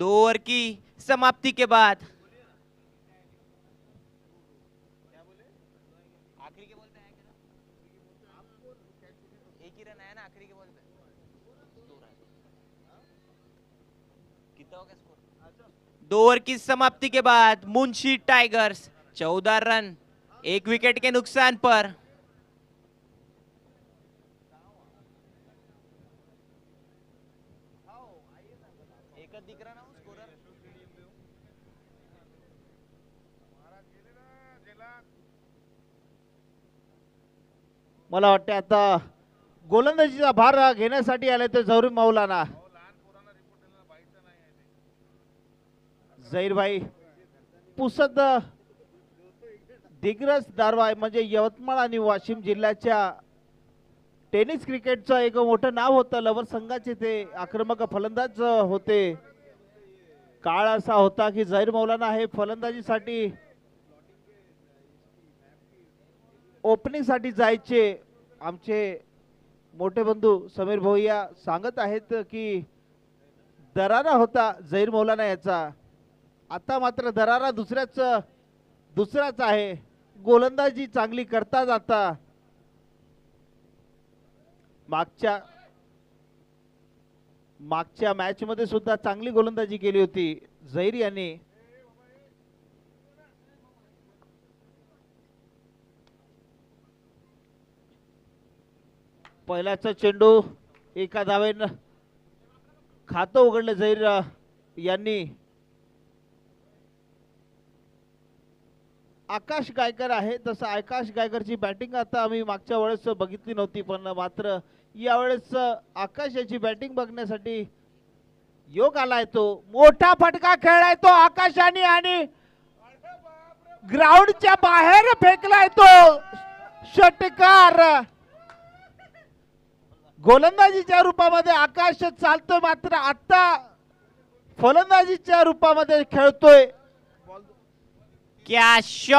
2 over की समाप्ति के बाद आखिरी के बॉल पे आया क्या? एक ही रन आया ना आखिरी के बॉल पे। 2 रन। कितना हो गया स्कोर? 2 ओवर की समाप्ति के बाद मुंशी टाइगर्स 14 रन 1 विकेट के नुकसान पर। एकच दिख रहा ना वो स्कोरर। मला वाटते आता गोलंदाजीचा भार घेण्यासाठी आले ते जौहरी मौलाना झहीर भाई पुसद दिग्रस दारवाय म्हणजे यवतमाळ आणि वाशिम जिल्ह्याच्या टेनिस क्रिकेटचं एक मोठं नाव होतं. लवर संघाचे ते आक्रमक फलंदाज होते. काळ असा होता की झहीर मौलाना हे फलंदाजीसाठी ओपनिंग साठी जायचे. आमचे मोठे बंधू समीर भोईया सांगत आहेत की दरारा होता झहीर मौलाना याचा. आता मात्र दरारा दुसराच आहे. गोलंदाजी चांगली करतात. आता मागच्या मॅच मध्ये सुद्धा चांगली गोलंदाजी केली होती झहीर यांनी. पहिल्याचा चेंडू एका धावेनं खातं उघडलं झहीर यांनी. आकाश गायकर आहे. तसं आकाश गायकरची बॅटिंग आता आम्ही मागच्या वेळेस बघितली नव्हती, पण मात्र यावेळेस आकाश याची बॅटिंग बघण्यासाठी योग आलाय. तो मोठा फटका खेळलाय तो आकाशाने आणि ग्राउंडच्या बाहेर फेकलाय तो षटकार. गोलंदाजीच्या रूपामध्ये आकाश चालतोय, मात्र आता फलंदाजीच्या रूपामध्ये खेळतोय. क्या शॉट